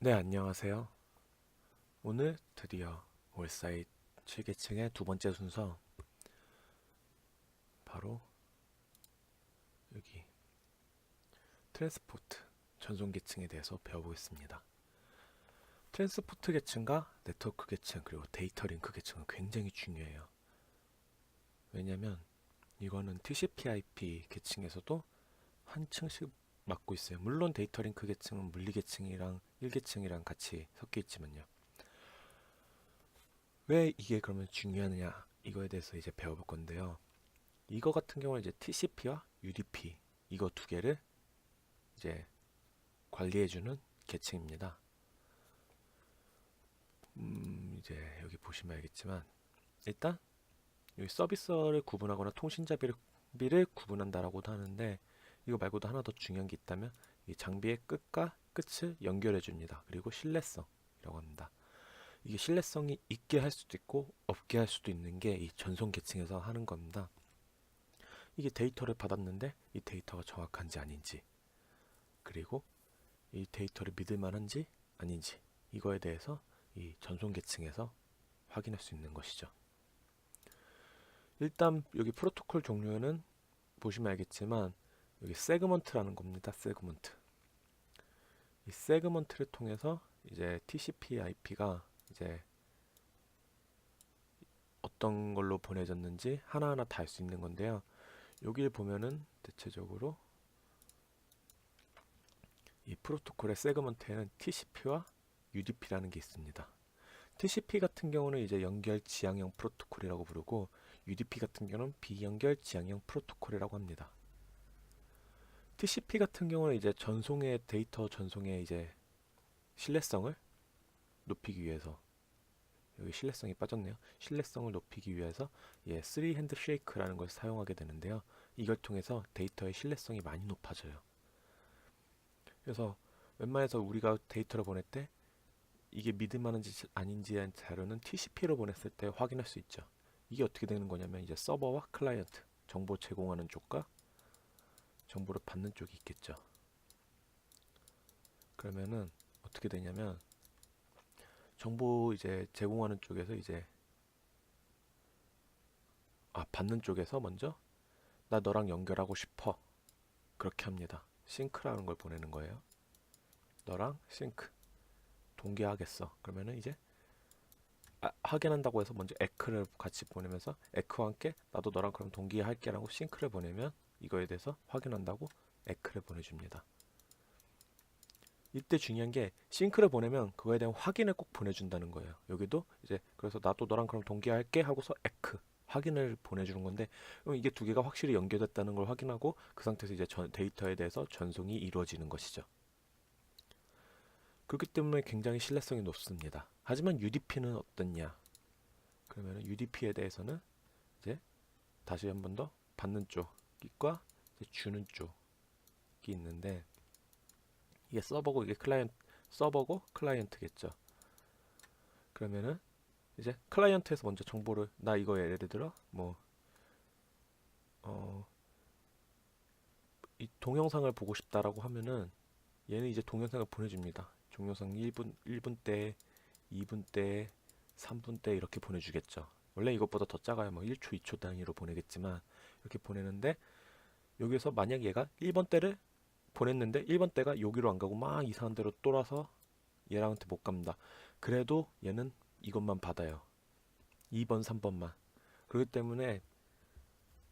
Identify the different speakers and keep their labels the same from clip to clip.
Speaker 1: 네, 안녕하세요. 오늘 드디어 월사잇 7계층의 두 번째 순서, 바로 여기 트랜스포트 전송 계층에 대해서 배워보겠습니다. 트랜스포트 계층과 네트워크 계층 그리고 데이터 링크 계층은 굉장히 중요해요. 왜냐면 이거는 TCP/IP 계층에서도 한 층씩 맡고 있어요. 물론 데이터 링크 계층은 물리 계층이랑 1계층이랑 같이 섞여 있지만요. 왜 이게 그러면 중요하느냐, 이거에 대해서 이제 배워볼 건데요. 이거 같은 경우는 이제 TCP와 UDP 이거 두 개를 이제 관리해주는 계층입니다. 이제 여기 보시면 알겠지만, 일단 여기 서비스를 구분하거나 통신자비를 구분한다라고도 하는데, 이거 말고도 하나 더 중요한 게 있다면 이 장비의 끝과 끝을 연결해 줍니다. 그리고 신뢰성이라고 합니다. 이게 신뢰성이 있게 할 수도 있고 없게 할 수도 있는 게 이 전송 계층에서 하는 겁니다. 이게 데이터를 받았는데 이 데이터가 정확한지 아닌지, 그리고 이 데이터를 믿을 만한지 아닌지, 이거에 대해서 이 전송 계층에서 확인할 수 있는 것이죠. 일단 여기 프로토콜 종류는 보시면 알겠지만 여기 세그먼트라는 겁니다. 세그먼트. 이 세그먼트를 통해서 이제 TCP/IP가 이제 어떤 걸로 보내졌는지 하나하나 다 알 수 있는 건데요. 여기를 보면은 대체적으로 이 프로토콜의 세그먼트에는 TCP와 UDP라는 게 있습니다. TCP 같은 경우는 이제 연결 지향형 프로토콜이라고 부르고, UDP 같은 경우는 비연결 지향형 프로토콜이라고 합니다. TCP 같은 경우는 이제 전송의 데이터 전송의 이제 신뢰성을 높이기 위해서, 여기 신뢰성이 빠졌네요. 신뢰성을 높이기 위해서 3 핸드쉐이크라는 걸 사용하게 되는데요. 이걸 통해서 데이터의 신뢰성이 많이 높아져요. 그래서 웬만해서 우리가 데이터를 보낼 때 이게 믿을만한지 아닌지의 자료는 TCP로 보냈을 때 확인할 수 있죠. 이게 어떻게 되는 거냐면 이제 서버와 클라이언트, 정보 제공하는 쪽과 정보를 받는 쪽이 있겠죠. 그러면은 어떻게 되냐면 정보 이제 제공하는 쪽에서 이제 받는 쪽에서 먼저 나 너랑 연결하고 싶어, 그렇게 합니다. 싱크라는 걸 보내는 거예요. 너랑 싱크 동기화하겠어. 그러면은 이제 확인한다고 해서 먼저 에크를 같이 보내면서 에크와 함께 나도 너랑 그럼 동기화할게라고 싱크를 보내면 이거에 대해서 확인한다고 에크를 보내줍니다. 이때 중요한 게 싱크를 보내면 그거에 대한 확인을 꼭 보내준다는 거예요. 여기도 이제 그래서 나도 너랑 그럼 동기화할게 하고서 에크 확인을 보내주는 건데, 그럼 이게 두 개가 확실히 연결됐다는 걸 확인하고 그 상태에서 이제 데이터에 대해서 전송이 이루어지는 것이죠. 그렇기 때문에 굉장히 신뢰성이 높습니다. 하지만 UDP는 어떻냐? 그러면 UDP에 대해서는 이제 다시 한 번 더 받는 쪽과 주는 쪽이 있는데, 이게 서버고 이게 클라이언트, 서버고 클라이언트겠죠. 그러면은 이제 클라이언트에서 먼저 정보를, 나 이거 예를 들어 뭐 이 동영상을 보고 싶다라고 하면은 얘는 이제 동영상을 보내줍니다. 동영상 1분 때, 2분 때, 3분 때 이렇게 보내주겠죠. 원래 이것보다 더 작아요. 뭐 1초, 2초 단위로 보내겠지만 이렇게 보내는데, 여기서 만약 얘가 1번 때를 보냈는데 1번 때가 여기로 안 가고 막 이상한 데로 돌아서 얘랑한테 못 갑니다. 그래도 얘는 이것만 받아요. 2번, 3번만. 그렇기 때문에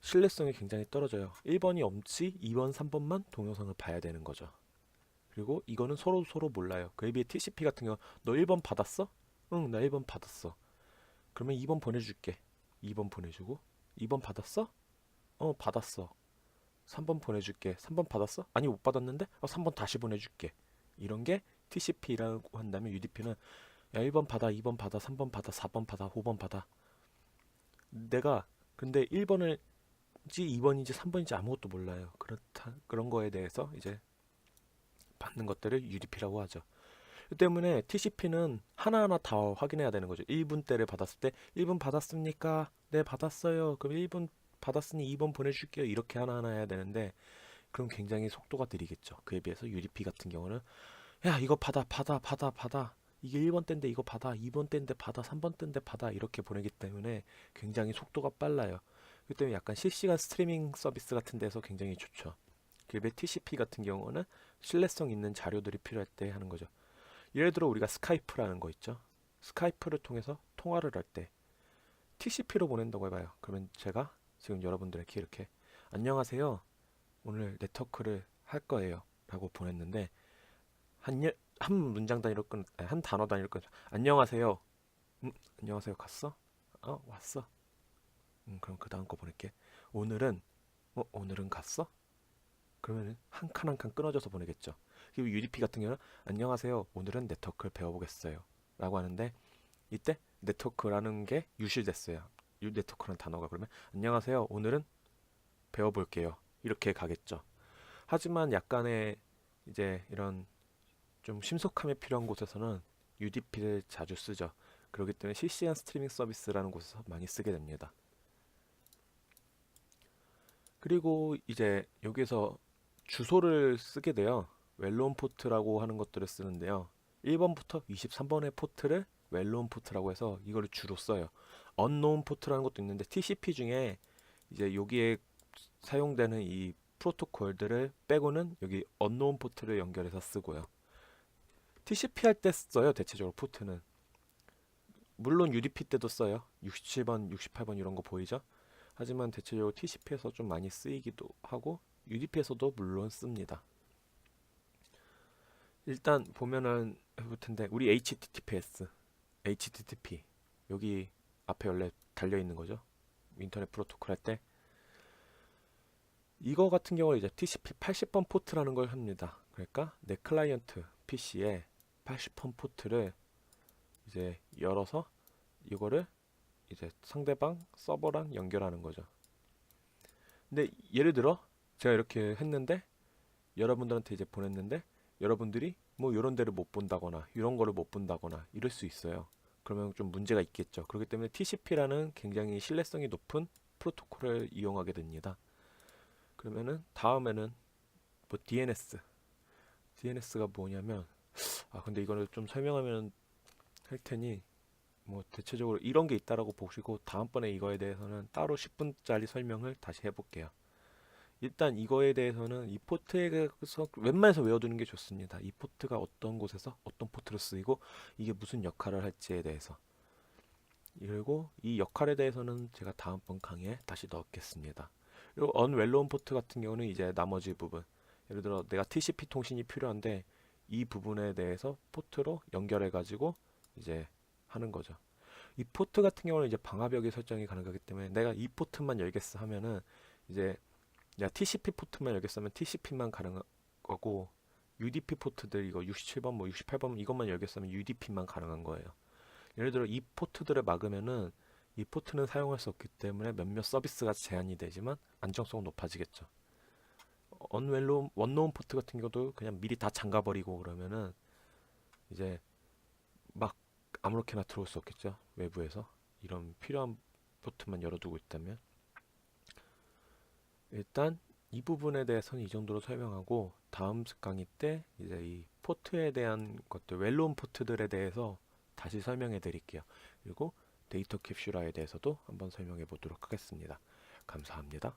Speaker 1: 신뢰성이 굉장히 떨어져요. 1번이 엄지 2번, 3번만 동영상을 봐야 되는 거죠. 그리고 이거는 서로 몰라요. 그에 비해 TCP 같은 경우 너 1번 받았어? 응, 나 1번 받았어. 그러면 2번 보내줄게. 2번 보내주고 2번 받았어? 어, 받았어. 3번 보내줄게. 3번 받았어? 아니, 못 받았는데? 3번 다시 보내줄게. 이런 게 TCP라고 한다면, UDP는 야, 1번 받아, 2번 받아, 3번 받아, 4번 받아, 5번 받아. 내가 근데 1번을지 2번인지 3번인지 아무것도 몰라요. 그런 거에 대해서 이제 받는 것들을 UDP라고 하죠. 그 때문에 TCP는 하나하나 다 확인해야 되는 거죠. 1분 때를 받았을 때 1분 받았습니까? 네, 받았어요. 그럼 1분 받았으니 2번 보내줄게요. 이렇게 하나하나 해야 되는데, 그럼 굉장히 속도가 느리겠죠. 그에 비해서 UDP 같은 경우는 야, 이거 받아. 이게 1번 때인데 이거 받아. 2번 때인데 받아. 3번 때인데 받아. 이렇게 보내기 때문에 굉장히 속도가 빨라요. 그렇기 때문에 약간 실시간 스트리밍 서비스 같은 데서 굉장히 좋죠. 그리고 TCP 같은 경우는 신뢰성 있는 자료들이 필요할 때 하는 거죠. 예를 들어 우리가 스카이프라는 거 있죠. 스카이프를 통해서 통화를 할 때 TCP로 보낸다고 해봐요. 그러면 제가 지금 여러분들에게 이렇게 안녕하세요. 오늘 네트워크를 할 거예요. 라고 보냈는데 한 문장 단위로 아니, 한 단어 단위로 안녕하세요. 안녕하세요. 갔어? 왔어. 그럼 그 다음 거 보낼게. 오늘은 오늘은 갔어? 그러면 한 칸 한 칸 끊어져서 보내겠죠. 그리고 UDP 같은 경우는 안녕하세요. 오늘은 네트워크를 배워보겠어요. 라고 하는데 이때 네트워크라는 게 유실됐어요. 네트워크라는 단어가 그러면 안녕하세요. 오늘은 배워볼게요. 이렇게 가겠죠. 하지만 약간의 이제 이런 좀 신속함이 필요한 곳에서는 UDP를 자주 쓰죠. 그렇기 때문에 실시간 스트리밍 서비스라는 곳에서 많이 쓰게 됩니다. 그리고 이제 여기서 주소를 쓰게 돼요. 웰론 포트라고 하는 것들을 쓰는데요. 1번부터 23번의 포트를 웰론 포트라고 해서 이거를 주로 써요. 언노운 포트라는 것도 있는데 TCP 중에 이제 여기에 사용되는 이 프로토콜들을 빼고는 여기 언노운 포트를 연결해서 쓰고요. TCP 할 때 써요. 대체적으로 포트는. 물론 UDP 때도 써요. 67번, 68번 이런 거 보이죠? 하지만 대체적으로 TCP에서 좀 많이 쓰이기도 하고 UDP에서도 물론 씁니다. 일단 보면은 해볼 텐데 우리 HTTP 여기 앞에 원래 달려 있는 거죠. 인터넷 프로토콜 할 때 이거 같은 경우는 이제 TCP 80번 포트라는 걸 합니다. 그러니까 내 클라이언트 PC에 80번 포트를 이제 열어서 이거를 이제 상대방 서버랑 연결하는 거죠. 근데 예를 들어 제가 이렇게 했는데 여러분들한테 이제 보냈는데 여러분들이 뭐 이런 데를 못 본다거나 이런 거를 못 본다거나 이럴 수 있어요. 그러면 좀 문제가 있겠죠. 그렇기 때문에 TCP라는 굉장히 신뢰성이 높은 프로토콜을 이용하게 됩니다. 그러면은 다음에는 뭐 DNS가 뭐냐면 근데 이거를 좀 설명하면 할 테니 뭐 대체적으로 이런 게 있다라고 보시고 다음번에 이거에 대해서는 따로 10분짜리 설명을 다시 해볼게요. 일단 이거에 대해서는 이 포트에서 웬만해서 외워두는 게 좋습니다. 이 포트가 어떤 곳에서 어떤 포트로 쓰이고 이게 무슨 역할을 할지에 대해서. 그리고 이 역할에 대해서는 제가 다음번 강의에 다시 넣겠습니다. 그리고 언웰로운 포트 같은 경우는 이제 나머지 부분. 예를 들어 내가 TCP 통신이 필요한데 이 부분에 대해서 포트로 연결해 가지고 이제 하는 거죠. 이 포트 같은 경우는 이제 방화벽이 설정이 가능하기 때문에 내가 이 포트만 열겠어 하면은 이제 TCP 포트만 열겠어 하면 TCP만 가능하고 UDP 포트들 이거 67번 뭐 68번 이것만 열겠어 하면 UDP만 가능한 거예요. 예를 들어 이 포트들을 막으면은 이 포트는 사용할 수 없기 때문에 몇몇 서비스가 제한이 되지만 안정성은 높아지겠죠. 원노운 포트 같은 경우도 그냥 미리 다 잠가버리고 그러면은 이제 막 아무렇게나 들어올 수 없겠죠. 외부에서 이런 필요한 포트만 열어두고 있다면 일단 이 부분에 대해서는 이 정도로 설명하고 다음 강의 때 이제 이 포트에 대한 것들 웰론 포트들에 대해서 다시 설명해 드릴게요. 그리고 데이터 캡슐화에 대해서도 한번 설명해 보도록 하겠습니다. 감사합니다.